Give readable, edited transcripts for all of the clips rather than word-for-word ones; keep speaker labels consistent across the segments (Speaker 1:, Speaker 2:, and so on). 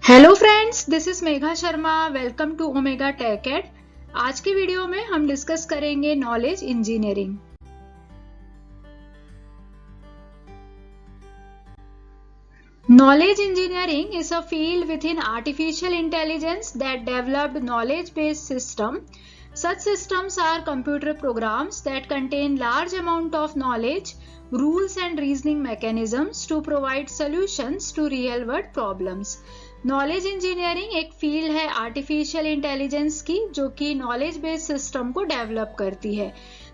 Speaker 1: Hello friends, this is Megha Sharma. Welcome to Omega Tech Ed. आज की video में हम डिस्कस करेंगे knowledge engineering. Knowledge engineering is a field within artificial intelligence that developed knowledge-based system. Such systems are computer programs that contain large amount of knowledge, rules and reasoning mechanisms to provide solutions to real-world problems. Knowledge engineering एक field है artificial intelligence की जो कि knowledge based system को develop करती है।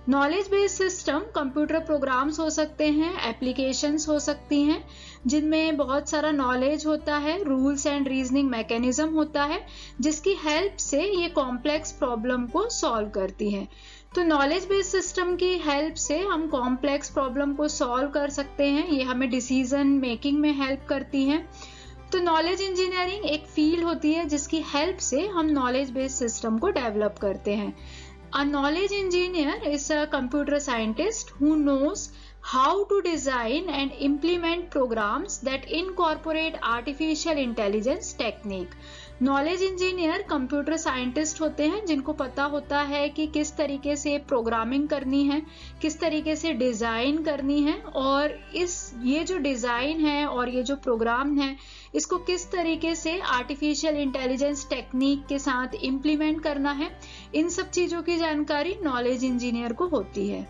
Speaker 1: Knowledge based system computer programs हो सकते हैं, एप्लीकेशंस हो सकती हैं जिनमें बहुत सारा नॉलेज होता है, रूल्स एंड रीजनिंग मैकेनिज्म होता है जिसकी हेल्प से ये कॉम्प्लेक्स प्रॉब्लम को सॉल्व करती है। तो नॉलेज बेस्ड सिस्टम की हेल्प से हम कॉम्प्लेक्स प्रॉब्लम को सॉल्व कर सकते हैं। ये हमें डिसीजन मेकिंग में हेल्प करती हैं। तो नॉलेज इंजीनियरिंग एक फील्ड होती है जिसकी हेल्प से हम नॉलेज बेस्ड सिस्टम को डेवलप करते हैं। A knowledge engineer is a computer scientist who knows how to design and implement programs that incorporate artificial intelligence technique. Knowledge engineer computer scientist होते हैं जिनको पता होता है कि किस तरीके से प्रोग्रामिंग करनी है, किस तरीके से डिजाइन करनी है और ये जो डिजाइन है और ये जो प्रोग्राम है इसको किस तरीके से आर्टिफिशियल इंटेलिजेंस टेक्निक के साथ इम्प्लीमेंट करना है। इन सब चीजों की जानकारी नॉलेज इंजीनियर को होती है।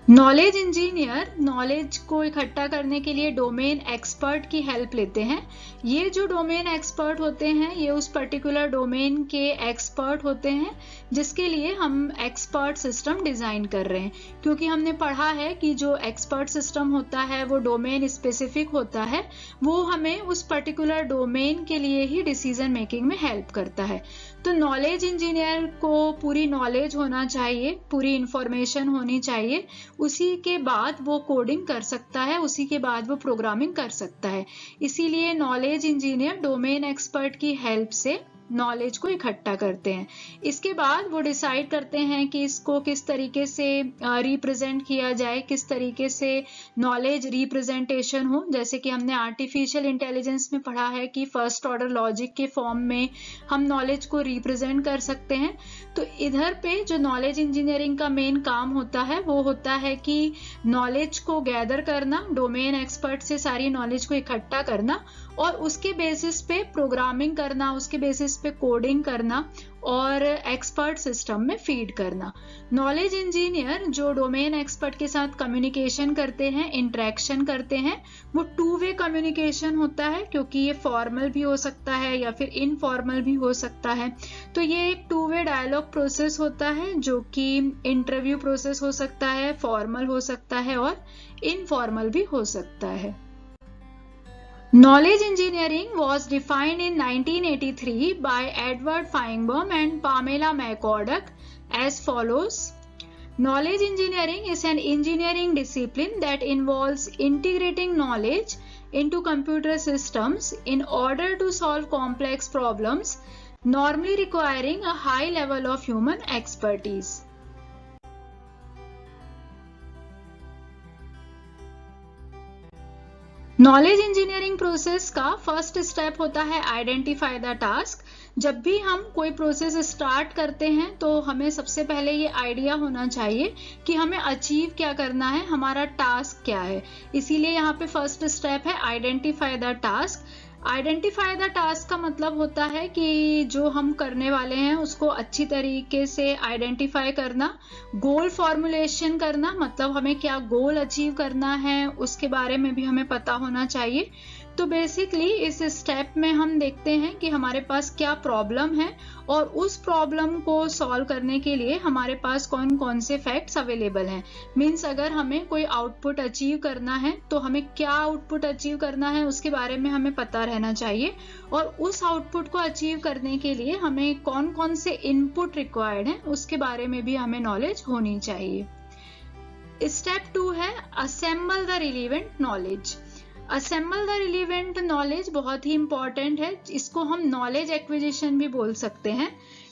Speaker 1: नॉलेज इंजीनियर नॉलेज को इकट्ठा करने के लिए डोमेन एक्सपर्ट की हेल्प लेते हैं। ये जो डोमेन एक्सपर्ट होते हैं ये उस पर्टिकुलर डोमेन के एक्सपर्ट होते हैं जिसके लिए हम एक्सपर्ट सिस्टम डिजाइन कर रहे हैं, क्योंकि हमने पढ़ा है कि जो एक्सपर्ट सिस्टम होता है वो डोमेन स्पेसिफिक होता है, वो हमें उस पर्टिकुलर डोमेन के लिए ही डिसीजन मेकिंग में हेल्प करता है। तो नॉलेज इंजीनियर को पूरी नॉलेज होना चाहिए, पूरी इंफॉर्मेशन होनी चाहिए, उसी के बाद वो कोडिंग कर सकता है, उसी के बाद वो प्रोग्रामिंग कर सकता है। इसीलिए नॉलेज इंजीनियर डोमेन एक्सपर्ट की हेल्प से नॉलेज को इकट्ठा करते हैं। इसके बाद वो डिसाइड करते हैं कि इसको किस तरीके से रिप्रेजेंट किया जाए, किस तरीके से नॉलेज रिप्रेजेंटेशन हो। जैसे कि हमने आर्टिफिशियल इंटेलिजेंस में पढ़ा है कि फर्स्ट ऑर्डर लॉजिक के फॉर्म में हम नॉलेज को रिप्रेजेंट कर सकते हैं। तो इधर पे जो नॉलेज इंजीनियरिंग का मेन काम होता है वो होता है कि नॉलेज को गैदर करना, डोमेन एक्सपर्ट से सारी नॉलेज को इकट्ठा करना और उसके बेसिस पे प्रोग्रामिंग करना, उसके बेसिस पे कोडिंग करना और एक्सपर्ट सिस्टम में फीड करना। नॉलेज इंजीनियर जो डोमेन एक्सपर्ट के साथ कम्युनिकेशन करते हैं, इंटरेक्शन करते हैं, वो टू वे कम्युनिकेशन होता है, क्योंकि ये फॉर्मल भी हो सकता है या फिर इनफॉर्मल भी हो सकता है। तो ये एक टू वे डायलॉग प्रोसेस होता है जो कि इंटरव्यू प्रोसेस हो सकता है, फॉर्मल हो सकता है और इनफॉर्मल भी हो सकता है। Knowledge engineering was defined in 1983 by Edward Feinbaum and Pamela McCorduck as follows. Knowledge engineering is an engineering discipline that involves integrating knowledge into computer systems in order to solve complex problems, normally requiring a high level of human expertise. Knowledge engineering process का first step होता है identify the task. जब भी हम कोई process start करते हैं तो हमें सबसे पहले ये आइडिया होना चाहिए कि हमें अचीव क्या करना है, हमारा टास्क क्या है। इसीलिए यहाँ पे फर्स्ट स्टेप है identify the task. Identify the task का मतलब होता है कि जो हम करने वाले हैं उसको अच्छी तरीके से आइडेंटिफाई करना, गोल फॉर्मुलेशन करना, मतलब हमें क्या गोल अचीव करना है उसके बारे में भी हमें पता होना चाहिए। तो बेसिकली इस स्टेप में हम देखते हैं कि हमारे पास क्या प्रॉब्लम है और उस प्रॉब्लम को सॉल्व करने के लिए हमारे पास कौन कौन से फैक्ट्स अवेलेबल हैं। मीन्स अगर हमें कोई आउटपुट अचीव करना है तो हमें क्या आउटपुट अचीव करना है उसके बारे में हमें पता रहना चाहिए और उस आउटपुट को अचीव करने के लिए हमें कौन कौन से इनपुट रिक्वायर्ड हैं उसके बारे में भी हमें नॉलेज होनी चाहिए। स्टेप 2 है assemble the relevant knowledge. Assemble the relevant knowledge बहुत ही इंपॉर्टेंट है, इसको हम नॉलेज एक्विजिशन भी बोल सकते हैं।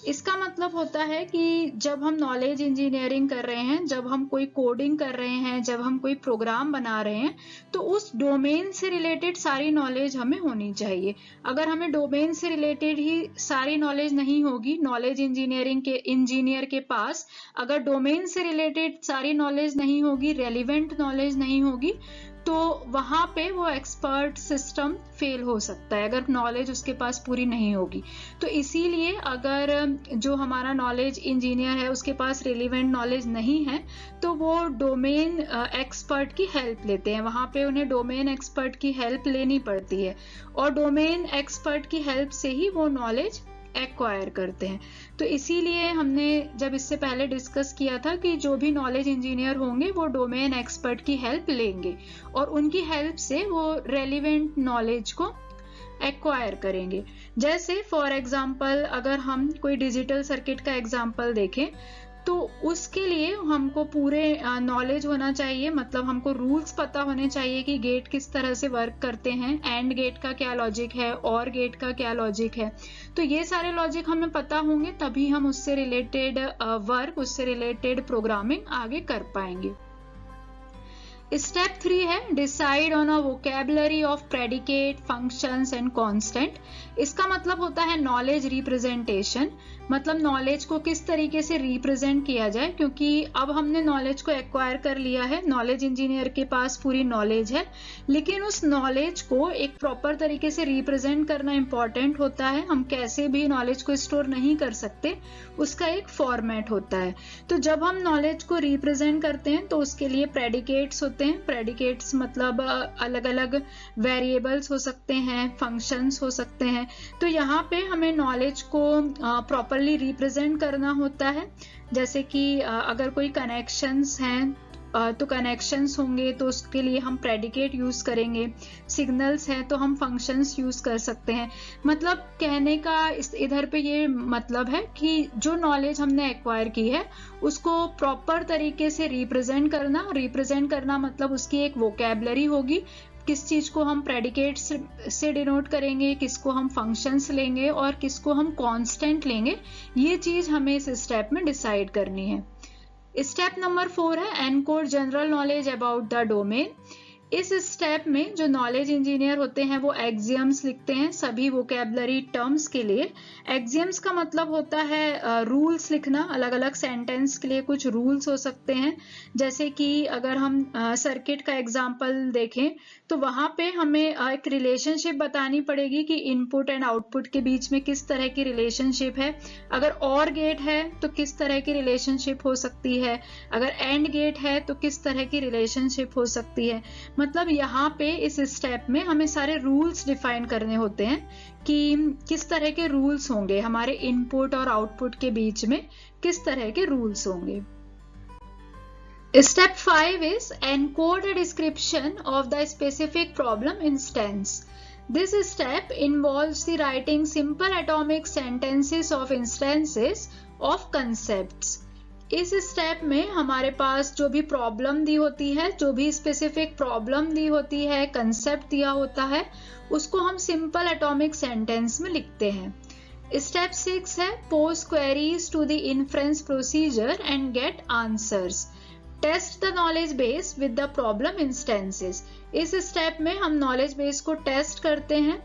Speaker 1: इसका मतलब होता है कि जब हम नॉलेज इंजीनियरिंग कर रहे हैं, जब हम कोई कोडिंग कर रहे हैं, जब हम कोई प्रोग्राम बना रहे हैं, तो उस डोमेन से रिलेटेड सारी नॉलेज हमें होनी चाहिए। अगर हमें डोमेन से रिलेटेड ही सारी नॉलेज नहीं होगी, नॉलेज इंजीनियरिंग के इंजीनियर के पास अगर डोमेन से रिलेटेड सारी नॉलेज नहीं होगी, रेलिवेंट नॉलेज नहीं होगी, तो वहां पे वो एक्सपर्ट सिस्टम फेल हो सकता है, अगर नॉलेज उसके पास पूरी नहीं होगी। तो इसीलिए अगर जो हमारा नॉलेज इंजीनियर है उसके पास रिलेवेंट नॉलेज नहीं है, तो वो डोमेन एक्सपर्ट की हेल्प लेते हैं, वहां पे उन्हें डोमेन एक्सपर्ट की हेल्प लेनी पड़ती है, और डोमेन एक्सपर्ट की हेल्प से ही वो नॉलेज एक्वायर करते हैं। तो इसीलिए हमने जब इससे पहले डिस्कस किया था कि जो भी नॉलेज इंजीनियर होंगे वो डोमेन एक्सपर्ट की हेल्प लेंगे और उनकी हेल्प से वो रेलिवेंट नॉलेज को एक्वायर करेंगे। जैसे फॉर एग्जांपल अगर हम कोई डिजिटल सर्किट का एग्जांपल देखें, तो उसके लिए हमको पूरे नॉलेज होना चाहिए, मतलब हमको रूल्स पता होने चाहिए कि गेट किस तरह से वर्क करते हैं, एंड गेट का क्या लॉजिक है, और गेट का क्या लॉजिक है। तो ये सारे लॉजिक हमें पता होंगे, तभी हम उससे रिलेटेड वर्क, उससे रिलेटेड प्रोग्रामिंग आगे कर पाएंगे। स्टेप 3 है decide on a vocabulary of predicate, functions and constant. इसका मतलब होता है नॉलेज रिप्रेजेंटेशन, मतलब नॉलेज को किस तरीके से रिप्रेजेंट किया जाए, क्योंकि अब हमने नॉलेज को एक्वायर कर लिया है, नॉलेज इंजीनियर के पास पूरी नॉलेज है, लेकिन उस नॉलेज को एक प्रॉपर तरीके से रिप्रेजेंट करना इंपॉर्टेंट होता है। हम कैसे भी नॉलेज को स्टोर नहीं कर सकते, उसका एक फॉर्मेट होता है। तो जब हम नॉलेज को रिप्रेजेंट करते हैं तो उसके लिए प्रेडिकेट्स होते हैं। प्रेडिकेट्स मतलब अलग अलग वेरिएबल्स हो सकते हैं, फंक्शंस हो सकते हैं। तो यहाँ पे हमें नॉलेज को प्रॉपरली रिप्रेजेंट करना होता है। जैसे कि अगर कोई कनेक्शंस हैं तो कनेक्शंस होंगे तो उसके लिए हम प्रेडिकेट यूज करेंगे, सिग्नल्स हैं तो हम फंक्शंस यूज कर सकते हैं। मतलब कहने का इधर पे ये मतलब है कि जो नॉलेज हमने एक्वायर की है उसको प्रॉपर तरीके से रिप्रेजेंट करना मतलब उसकी एक वोकैबुलरी होगी, किस चीज को हम प्रेडिकेट्स से डिनोट करेंगे, किसको हम फंक्शंस लेंगे और किसको हम कांस्टेंट लेंगे, ये चीज हमें इस स्टेप में डिसाइड करनी है। स्टेप नंबर 4 है encode general knowledge about the domain. इस स्टेप में जो नॉलेज इंजीनियर होते हैं वो एक्सियम्स लिखते हैं सभी वोकैबुलरी टर्म्स के लिए। एक्सियम्स का मतलब होता है रूल्स लिखना, अलग अलग सेंटेंस के लिए कुछ रूल्स हो सकते हैं। जैसे कि अगर हम सर्किट का एग्जांपल देखें तो वहां पे हमें एक रिलेशनशिप बतानी पड़ेगी कि इनपुट एंड आउटपुट के बीच में किस तरह की रिलेशनशिप है। अगर और गेट है तो किस तरह की रिलेशनशिप हो सकती है, अगर एंड गेट है तो किस तरह की रिलेशनशिप हो सकती है। मतलब यहाँ पे इस स्टेप में हमें सारे रूल्स डिफाइन करने होते हैं कि किस तरह के रूल्स होंगे, हमारे इनपुट और आउटपुट के बीच में किस तरह के रूल्स होंगे। Step 5 is encode a description of the specific problem instance. This step involves the writing simple atomic sentences of instances of concepts. इस स्टेप में हमारे पास जो भी प्रॉब्लम दी होती है, जो भी स्पेसिफिक प्रॉब्लम दी होती है, कंसेप्ट दिया होता है, उसको हम सिंपल एटॉमिक सेंटेंस में लिखते हैं। स्टेप 6 है post queries to the inference procedure and get answers. Test the knowledge base with the problem instances. इस स्टेप में हम नॉलेज बेस को टेस्ट करते हैं।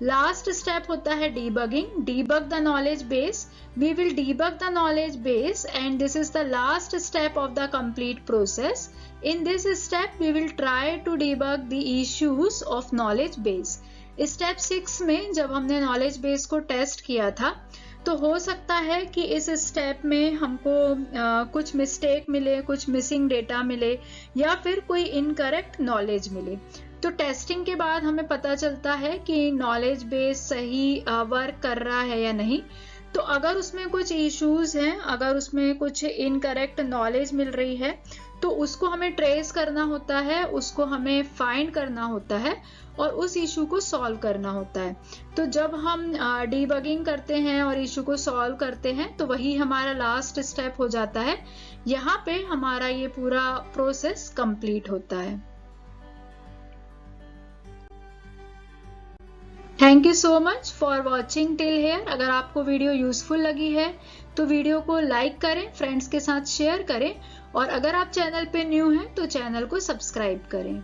Speaker 1: लास्ट स्टेप होता है debugging, debug the knowledge base. We will debug the knowledge base and this is the last step of the complete process. In this step, we will try to debug the issues of knowledge base. Step 6 में जब हमने knowledge base को test किया था तो हो सकता है कि इस स्टेप में हमको कुछ मिस्टेक मिले, कुछ मिसिंग डेटा मिले या फिर कोई इनकरेक्ट नॉलेज मिले। तो टेस्टिंग के बाद हमें पता चलता है कि नॉलेज बेस सही वर्क कर रहा है या नहीं। तो अगर उसमें कुछ इश्यूज हैं, अगर उसमें कुछ इनकरेक्ट नॉलेज मिल रही है तो उसको हमें ट्रेस करना होता है, उसको हमें फाइंड करना होता है और उस इशू को सॉल्व करना होता है। तो जब हम डीबगिंग करते हैं और इशू को सॉल्व करते हैं तो वही हमारा लास्ट स्टेप हो जाता है। यहाँ पे हमारा ये पूरा प्रोसेस कंप्लीट होता है। Thank you so much for watching till here. अगर आपको वीडियो यूजफुल लगी है तो वीडियो को लाइक करें, फ्रेंड्स के साथ शेयर करें और अगर आप चैनल पे न्यू हैं तो चैनल को सब्सक्राइब करें।